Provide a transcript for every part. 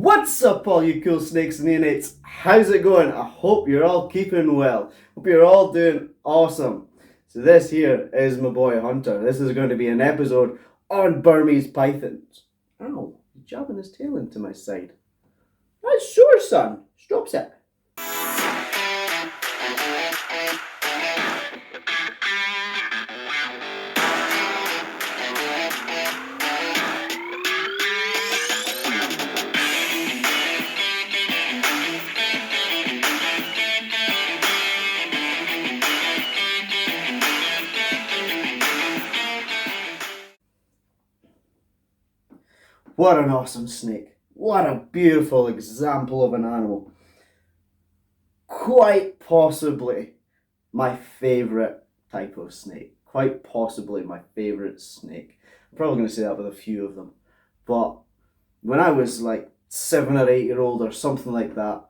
What's up, all you cool snakes and neonates? How's it going? I hope you're all keeping well. Hope you're all doing awesome. So this here is my boy Hunter. This is going to be an episode on Burmese pythons. Ow, he's jabbing his tail into my side. That's sure, son. Stop it. What an awesome snake. What a beautiful example of an animal. Quite possibly my favourite type of snake. Quite possibly my favourite snake. I'm probably going to say that with a few of them. But when I was like 7 or 8 year old or something like that,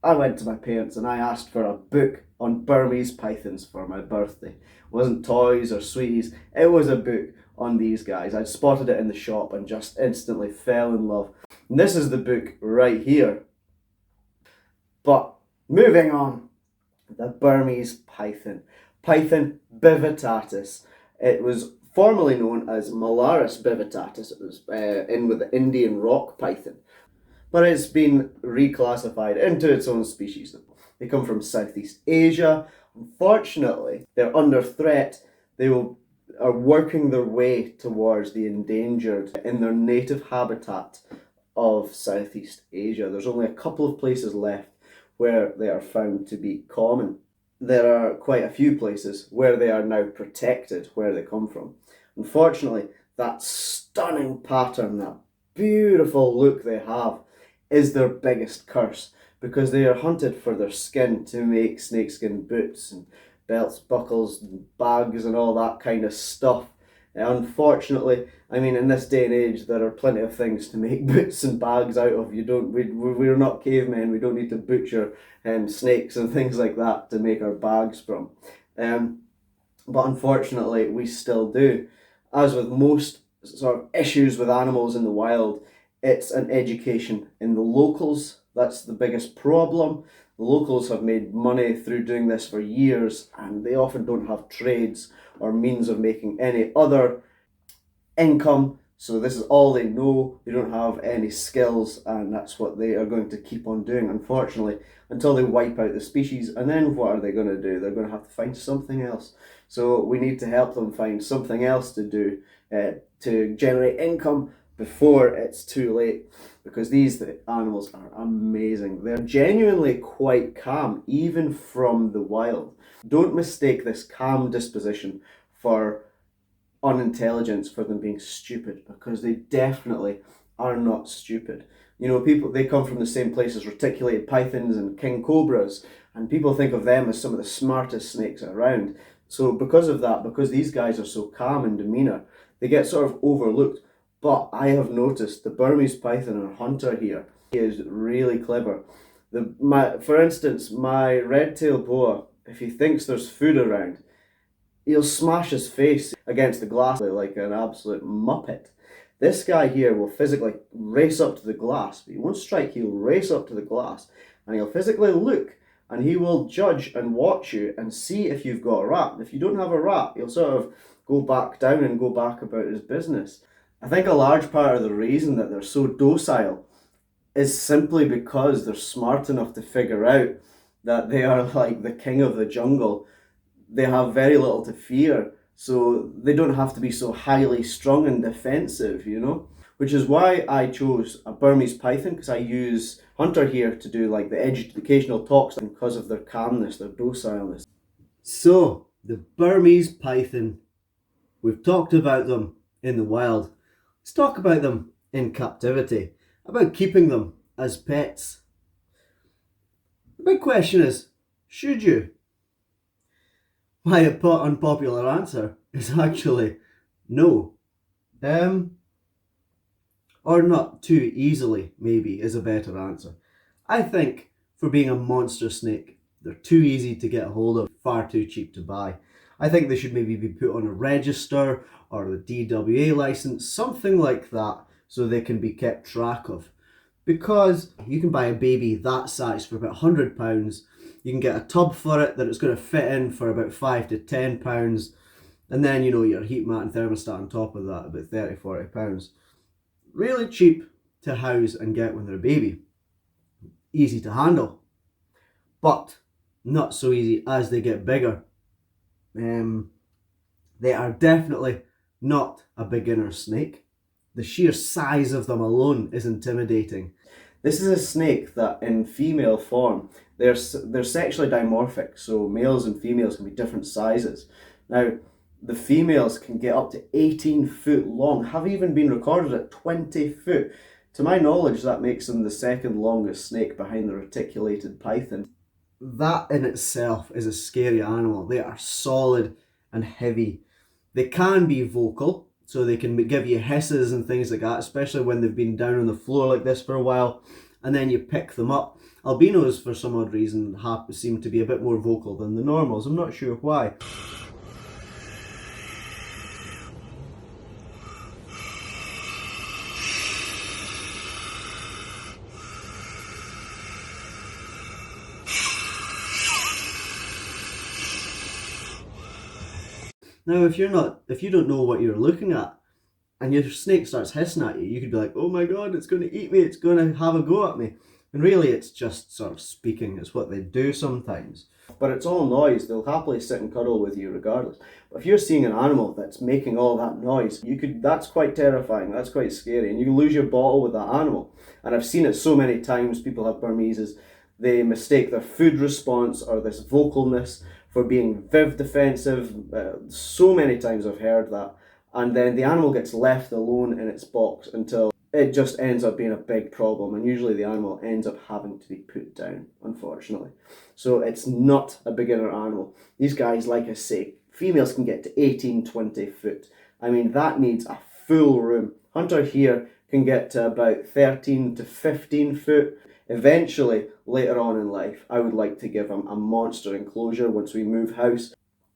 I went to my parents and I asked for a book on Burmese pythons for my birthday. It wasn't toys or sweeties, it was a book on these guys. I spotted it in the shop and just instantly fell in love. And this is the book right here. But moving on, the Burmese python. Python bivitatus. It was formerly known as Malaris bivitatus. It was in with the Indian rock python. But it's been reclassified into its own species. They come from Southeast Asia. Unfortunately, they're under threat. They are working their way towards the endangered in their native habitat of Southeast Asia. There's only a couple of places left where they are found to be common. There are quite a few places where they are now protected, where they come from. Unfortunately, that stunning pattern, that beautiful look they have, is their biggest curse, because they are hunted for their skin to make snakeskin boots and belts, buckles, and bags and all that kind of stuff. Unfortunately, I mean, in this day and age, there are plenty of things to make boots and bags out of. We're not cavemen. We don't need to butcher snakes and things like that to make our bags from. But unfortunately, we still do. As with most sort of issues with animals in the wild, it's an education in the locals. That's the biggest problem. The locals have made money through doing this for years, and they often don't have trades or means of making any other income. So this is all they know. They don't have any skills, and that's what they are going to keep on doing, unfortunately, until they wipe out the species. And then what are they going to do? They're going to have to find something else. So we need to help them find something else to do to generate income before it's too late, because these animals are amazing. They're genuinely quite calm, even from the wild. Don't mistake this calm disposition for unintelligence, for them being stupid, because they definitely are not stupid. You know, they come from the same place as reticulated pythons and king cobras, and people think of them as some of the smartest snakes around. So because of that, because these guys are so calm in demeanour, they get sort of overlooked. But I have noticed the Burmese python and hunter here, he is really clever. For instance, my red-tailed boa, if he thinks there's food around, he'll smash his face against the glass like an absolute muppet. This guy here will physically race up to the glass, but he won't strike, he'll race up to the glass and he'll physically look, and he will judge and watch you and see if you've got a rat. And if you don't have a rat, he'll sort of go back down and go back about his business. I think a large part of the reason that they're so docile is simply because they're smart enough to figure out that they are like the king of the jungle. They have very little to fear, so they don't have to be so highly strung and defensive, you know? Which is why I chose a Burmese python, because I use Hunter here to do like the educational talks because of their calmness, their docileness. So, the Burmese python, we've talked about them in the wild. Let's talk about them in captivity, about keeping them as pets. The big question is, should you? My unpopular answer is actually no. Or not too easily, maybe, is a better answer. I think for being a monster snake, they're too easy to get a hold of, far too cheap to buy. I think they should maybe be put on a register or the DWA license, something like that, so they can be kept track of. because you can buy a baby that size for about £100. You can get a tub for it that it's going to fit in for about £5 to £10. And then, you know, your heat mat and thermostat on top of that, about £30-40. Really cheap to house and get when they're a baby. Easy to handle, but not so easy as they get bigger. They are definitely not a beginner snake. The sheer size of them alone is intimidating. This is a snake that in female form, they're sexually dimorphic, so males and females can be different sizes. Now, the females can get up to 18 foot long, have even been recorded at 20 foot. To my knowledge, that makes them the second longest snake behind the reticulated python. That in itself is a scary animal. They are solid and heavy. They can be vocal, so they can give you hisses and things like that, especially when they've been down on the floor like this for a while, and then you pick them up. Albinos, for some odd reason, seem to be a bit more vocal than the normals. I'm not sure why. Now, if you don't know what you're looking at, and your snake starts hissing at you, you could be like, oh my god, it's going to eat me, it's going to have a go at me. And really, it's just sort of speaking. It's what they do sometimes. But it's all noise. They'll happily sit and cuddle with you regardless. But if you're seeing an animal that's making all that noise, that's quite terrifying, that's quite scary, and you can lose your bottle with that animal. And I've seen it so many times. People have Burmeses, they mistake their food response or this vocalness for being viv defensive. So many times I've heard that. And then the animal gets left alone in its box until it just ends up being a big problem, and usually the animal ends up having to be put down, unfortunately. So it's not a beginner animal. These guys, like I say, females can get to 18-20 foot. I mean, that needs a full room. Hunter here can get to about 13 to 15 foot. Eventually, later on in life, I would like to give him a monster enclosure once we move house,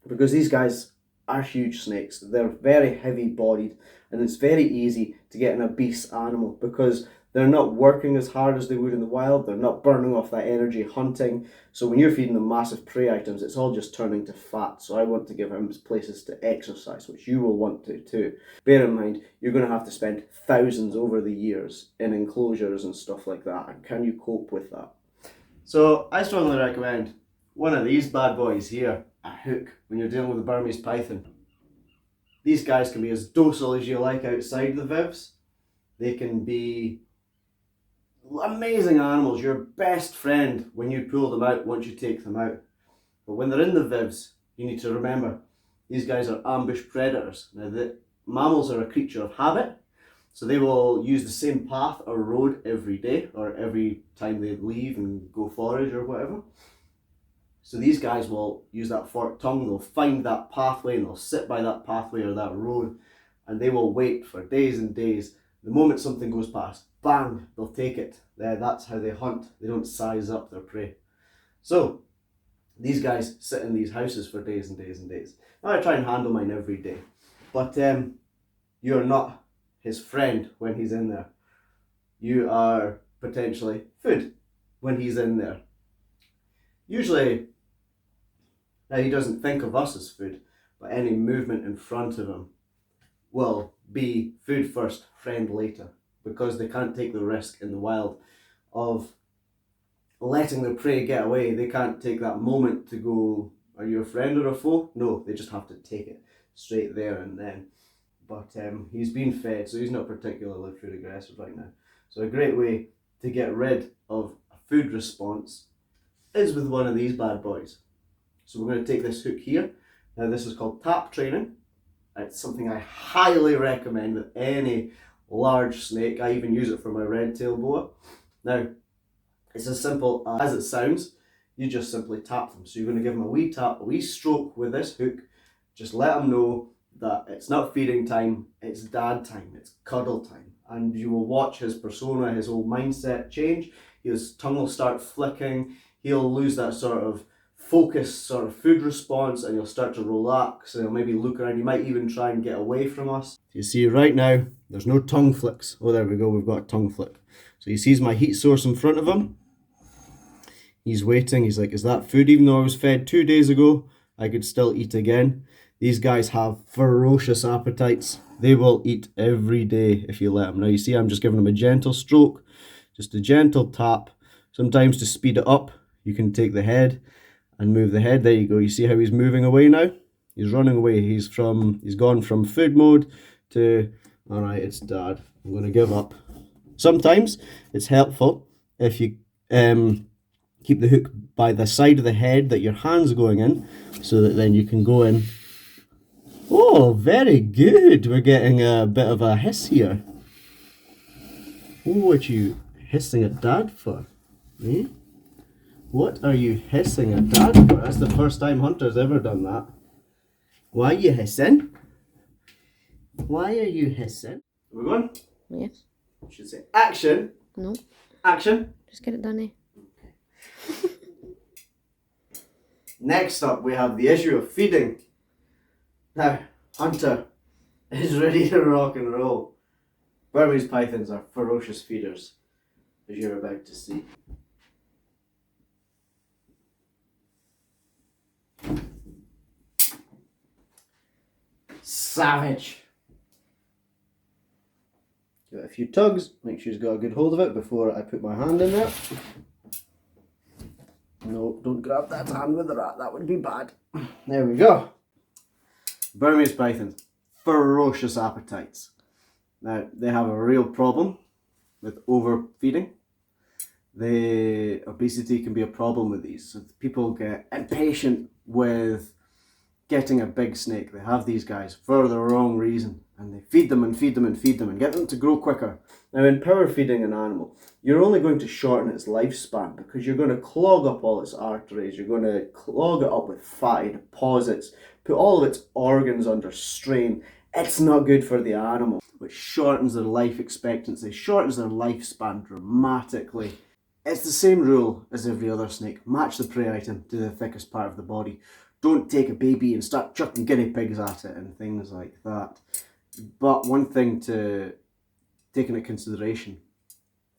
because these guys are huge snakes. They're very heavy bodied, and it's very easy to get an obese animal because they're not working as hard as they would in the wild. They're not burning off that energy hunting. So when you're feeding them massive prey items, it's all just turning to fat. So I want to give them places to exercise, which you will want to too. Bear in mind, you're going to have to spend thousands over the years in enclosures and stuff like that. And can you cope with that? So I strongly recommend one of these bad boys here, a hook, when you're dealing with a Burmese python. These guys can be as docile as you like outside the vivs. They can be amazing animals, your best friend when you pull them out once you take them out. But when they're in the vivs, you need to remember, these guys are ambush predators. Now, the mammals are a creature of habit, so they will use the same path or road every day or every time they leave and go forage or whatever. So these guys will use that forked tongue, they'll find that pathway and they'll sit by that pathway or that road, and they will wait for days and days. The moment something goes past, bang, they'll take it. That's how they hunt. They don't size up their prey. So these guys sit in these houses for days and days and days. Now I try and handle mine every day, but you're not his friend when he's in there. You are potentially food when he's in there. Usually, now he doesn't think of us as food, but any movement in front of him will be food first, friend later, because they can't take the risk in the wild of letting the prey get away. They can't take that moment to go, are you a friend or a foe? No, they just have to take it straight there and then. But he's been fed, so he's not particularly food aggressive right now. So a great way to get rid of a food response is with one of these bad boys. So we're going to take this hook here. Now this is called tap training. It's something I highly recommend with any large snake. I even use it for my red-tailed boa. Now, it's as simple as it sounds. You just simply tap them. So you're going to give them a wee tap, a wee stroke with this hook. Just let them know that it's not feeding time, it's dad time, it's cuddle time. And you will watch his persona, his whole mindset change. His tongue will start flicking. He'll lose that sort of focused sort of food response, and you'll start to relax, and you'll maybe look around. You might even try and get away from us. You see right now, there's no tongue flicks. Oh, there we go, we've got a tongue flick. So he sees my heat source in front of him. He's waiting. He's like, is that food? Even though I was fed 2 days ago, I could still eat again. These guys have ferocious appetites. They will eat every day if you let them. Now you see I'm just giving them a gentle stroke, just a gentle tap. Sometimes to speed it up, you can take the head and move the head. There you go. You see how he's moving away now? He's running away. He's gone from food mode to, all right, it's dad. I'm going to give up. Sometimes it's helpful if you keep the hook by the side of the head that your hand's going in, so that then you can go in. Oh, very good. We're getting a bit of a hiss here. Oh, what are you hissing at dad for? Eh? What are you hissing at dad for? That's the first time Hunter's ever done that. Why are you hissing? Why are you hissing? Are we going? Yes. I should say action. No. Action. Just get it done, eh? Next up, we have the issue of feeding. Now, Hunter is ready to rock and roll. Burmese pythons are ferocious feeders, as you're about to see. Savage. Give it a few tugs, make sure he's got a good hold of it before I put my hand in there. No, don't grab that hand with the rat, that would be bad. There we go. Burmese pythons, ferocious appetites. Now, they have a real problem with overfeeding. Obesity can be a problem with these. So people get impatient with getting a big snake. They have these guys for the wrong reason, and they feed them and feed them and feed them and get them to grow quicker. Now, in power feeding an animal, you're only going to shorten its lifespan because you're going to clog up all its arteries, you're going to clog it up with fatty deposits, put all of its organs under strain. It's not good for the animal, which shortens their life expectancy, shortens their lifespan dramatically. It's the same rule as every other snake. Match the prey item to the thickest part of the body. Don't take a baby and start chucking guinea pigs at it and things like that. But one thing to take into consideration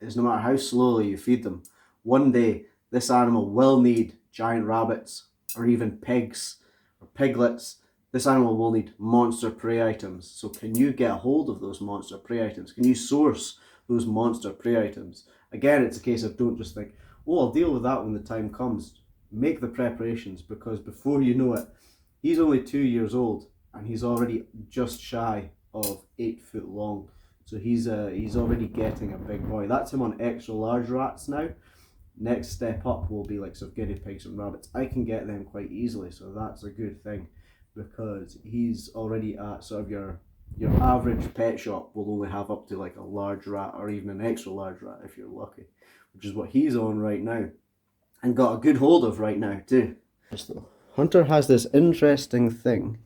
is no matter how slowly you feed them, one day this animal will need giant rabbits or even pigs or piglets. This animal will need monster prey items. So can you get a hold of those monster prey items? Can you source those monster prey items? Again, it's a case of don't just think, oh, I'll deal with that when the time comes. Make the preparations, because before you know it, he's only 2 years old and he's already just shy of 8 foot long. So he's already getting a big boy. That's him on extra large rats now. Next step up will be like sort of guinea pigs and rabbits. I can get them quite easily, so that's a good thing, because he's already at sort of your average pet shop will only have up to like a large rat or even an extra large rat if you're lucky, which is what he's on right now and got a good hold of right now too. Hunter has this interesting thing.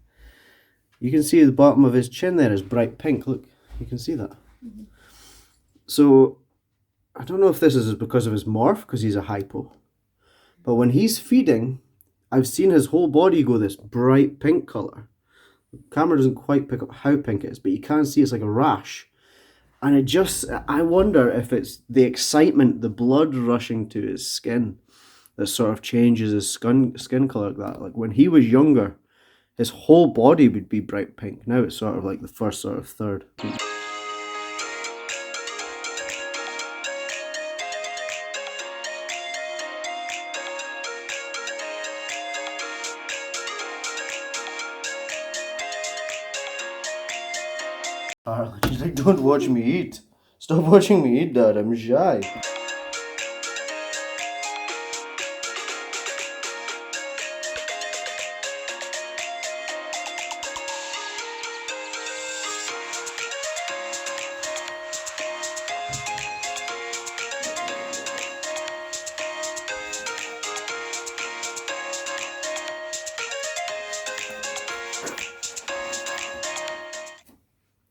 You can see the bottom of his chin there is bright pink. Look, you can see that. Mm-hmm. So I don't know if this is because of his morph, because he's a hypo, but when he's feeding, I've seen his whole body go this bright pink colour. The camera doesn't quite pick up how pink it is, but you can see it's like a rash. And I wonder if it's the excitement, the blood rushing to his skin that sort of changes his skin colour like that. Like when he was younger, his whole body would be bright pink. Now it's sort of like the first sort of third. She's like, don't watch me eat. Stop watching me eat, Dad. I'm shy.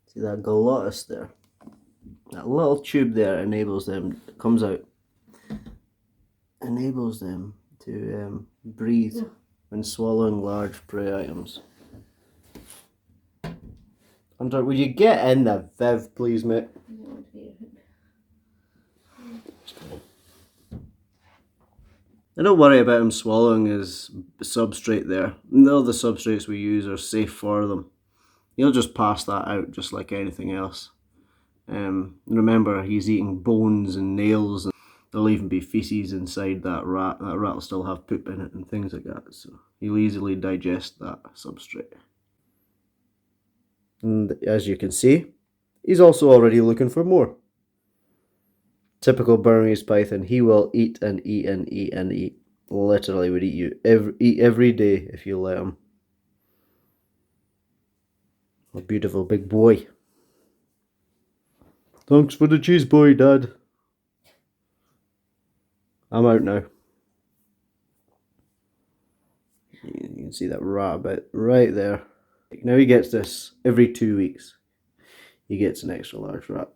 See that glottis there? That little tube there enables them to to breathe when swallowing large prey items. Hunter, will you get in the Viv, please, mate? I don't worry about him swallowing his substrate there. All the substrates we use are safe for them. He'll just pass that out just like anything else. Remember, he's eating bones and nails, and there'll even be feces inside that rat. That rat will still have poop in it and things like that, so he'll easily digest that substrate. And as you can see, he's also already looking for more. Typical Burmese python, he will eat and eat and eat and eat. Literally would eat every day if you let him. A beautiful big boy. Thanks for the cheese, boy, Dad. I'm out now. You can see that rat bit right there. Now he gets this every 2 weeks. He gets an extra large rat.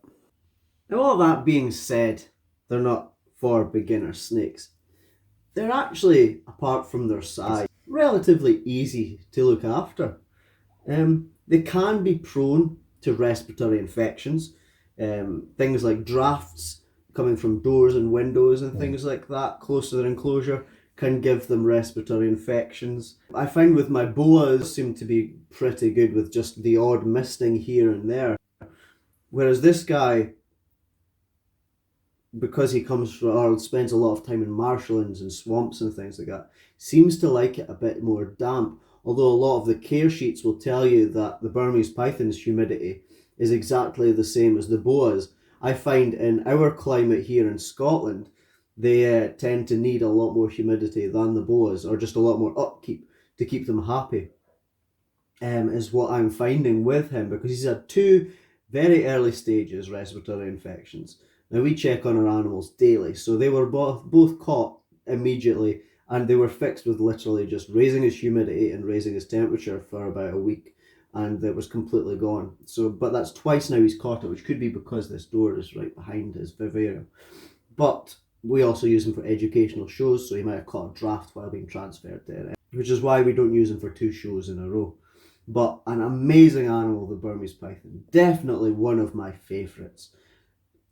Now, all that being said, they're not for beginner snakes. They're actually, apart from their size, relatively easy to look after. They can be prone to respiratory infections, things like drafts coming from doors and windows and things like that close to their enclosure can give them respiratory infections. I find with my boas seem to be pretty good with just the odd misting here and there. Whereas this guy, because he comes from or spends a lot of time in marshlands and swamps and things like that, seems to like it a bit more damp. Although a lot of the care sheets will tell you that the Burmese python's humidity is exactly the same as the boas. I find in our climate here in Scotland, they tend to need a lot more humidity than the boas, or just a lot more upkeep to keep them happy, is what I'm finding with him, because he's had 2 very early stages respiratory infections. Now, we check on our animals daily, so they were both caught immediately, and they were fixed with literally just raising his humidity and raising his temperature for about a week, and it was completely gone. So, but that's twice now he's caught it, which could be because this door is right behind his vivarium. But we also use him for educational shows, so he might have caught a draft while being transferred there, which is why we don't use him for 2 shows in a row. But an amazing animal, the Burmese python. Definitely one of my favourites.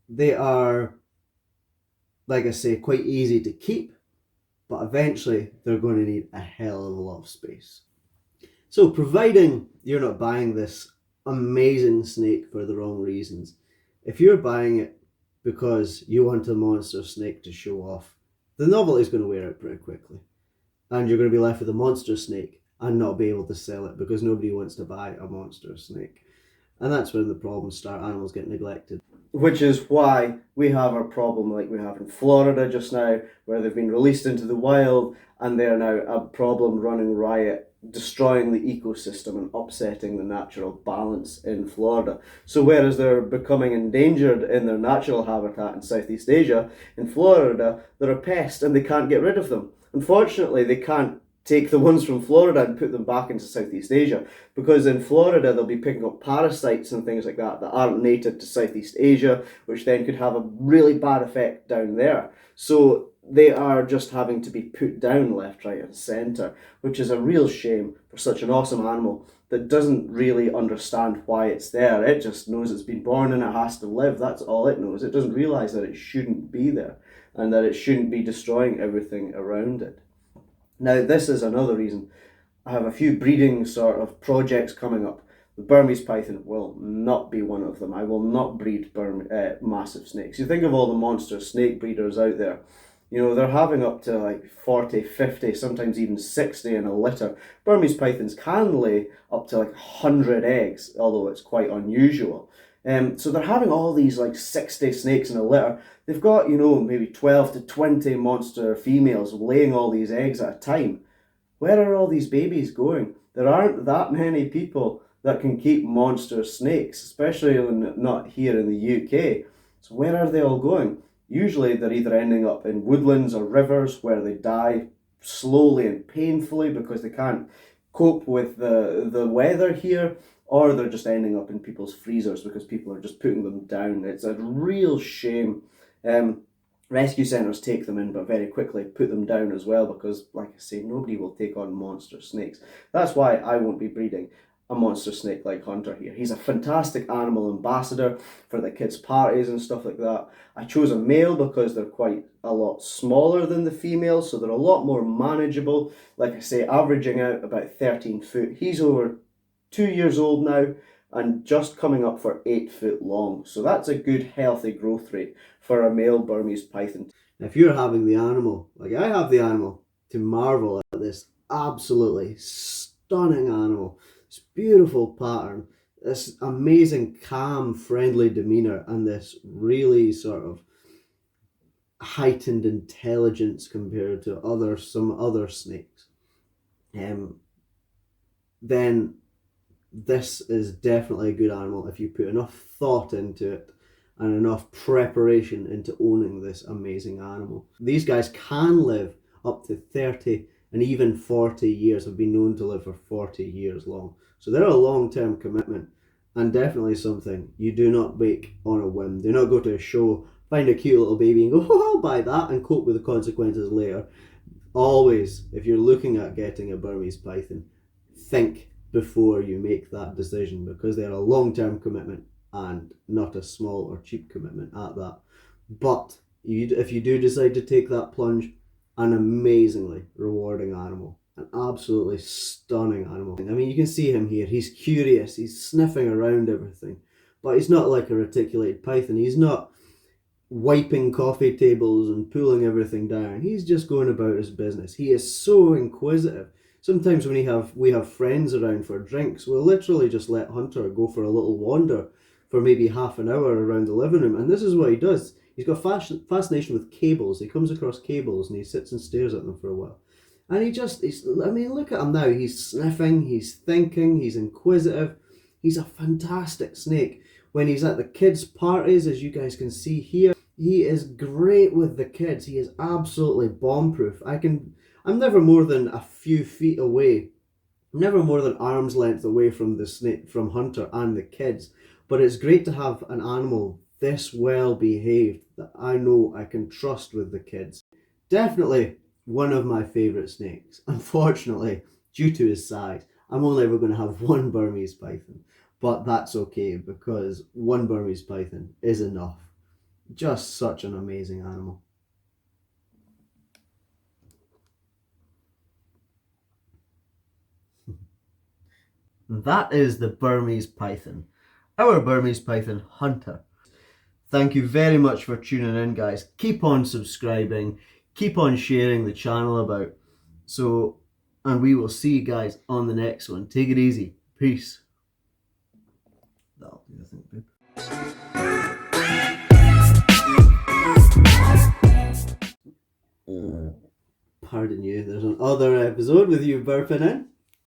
They are, like I say, quite easy to keep, but eventually they're going to need a hell of a lot of space. So, providing you're not buying this amazing snake for the wrong reasons, if you're buying it because you want a monster snake to show off, the novelty is going to wear out pretty quickly. And you're going to be left with a monster snake and not be able to sell it because nobody wants to buy a monster snake. And that's when the problems start. Animals get neglected. Which is why we have our problem like we have in Florida just now, where they've been released into the wild and they're now a problem running riot, destroying the ecosystem and upsetting the natural balance in Florida. So whereas they're becoming endangered in their natural habitat in Southeast Asia, in Florida they're a pest and they can't get rid of them. Unfortunately, they can't take the ones from Florida and put them back into Southeast Asia, because in Florida they'll be picking up parasites and things like that that aren't native to Southeast Asia, which then could have a really bad effect down there. So they are just having to be put down left, right and centre, which is a real shame for such an awesome animal that doesn't really understand why it's there. It just knows it's been born and it has to live. That's all it knows. It doesn't realise that it shouldn't be there and that it shouldn't be destroying everything around it. Now, this is another reason. I have a few breeding sort of projects coming up. The Burmese python will not be one of them. I will not breed massive snakes. You think of all the monster snake breeders out there. You know, they're having up to like 40, 50, sometimes even 60 in a litter. Burmese pythons can lay up to like 100 eggs, although it's quite unusual. So they're having all these like 60 snakes in a litter. They've got, you know, maybe 12 to 20 monster females laying all these eggs at a time. Where are all these babies going? There aren't that many people that can keep monster snakes, especially not here in the UK. So where are they all going? Usually they're either ending up in woodlands or rivers where they die slowly and painfully because they can't cope with the weather here, or they're just ending up in people's freezers because people are just putting them down. It's a real shame. Rescue centres take them in, but very quickly put them down as well because, like I say, nobody will take on monster snakes. That's why I won't be breeding a monster snake like Hunter here. He's a fantastic animal ambassador for the kids' parties and stuff like that. I chose a male because they're quite a lot smaller than the female, so they're a lot more manageable. Like I say, averaging out about 13 foot. He's over 2 years old now and just coming up for 8 foot long. So that's a good healthy growth rate for a male Burmese python. If you're having the animal, like I have the animal, to marvel at this absolutely stunning animal, this beautiful pattern, this amazing, calm, friendly demeanour, and this really sort of heightened intelligence compared to some other snakes, then this is definitely a good animal if you put enough thought into it and enough preparation into owning this amazing animal. These guys can live up to 30 and even 40 years, have been known to live for 40 years long. So they're a long-term commitment and definitely something you do not make on a whim. Do not go to a show, find a cute little baby and go, oh, I'll buy that, and cope with the consequences later. Always, if you're looking at getting a Burmese python, think before you make that decision, because they're a long-term commitment and not a small or cheap commitment at that. But if you do decide to take that plunge, an amazingly rewarding animal, an absolutely stunning animal. I mean, you can see him here. He's curious, he's sniffing around everything, but he's not like a reticulated python. He's not wiping coffee tables and pulling everything down. He's just going about his business. He is so inquisitive. Sometimes when we have friends around for drinks, we'll literally just let Hunter go for a little wander for maybe half an hour around the living room. And this is what he does. He's got fascination with cables. He comes across cables and he sits and stares at them for a while. And I mean, look at him now. He's sniffing, he's thinking, he's inquisitive. He's a fantastic snake. When he's at the kids' parties, as you guys can see here, he is great with the kids. He is absolutely bomb-proof. I'm never more than a few feet away. I'm never more than arm's length away from the snake, from Hunter and the kids. But it's great to have an animal this well behaved that I know I can trust with the kids. Definitely one of my favourite snakes. Unfortunately, due to his size, I'm only ever going to have one Burmese python. But that's okay, because one Burmese python is enough. Just such an amazing animal. That is the Burmese python, our Burmese python Hunter. Thank you very much for tuning in, guys. Keep on subscribing, keep on sharing the channel about. And we will see you guys on the next one. Take it easy. Peace. That'll do, I think, babe. Pardon you, there's another episode with you burping in.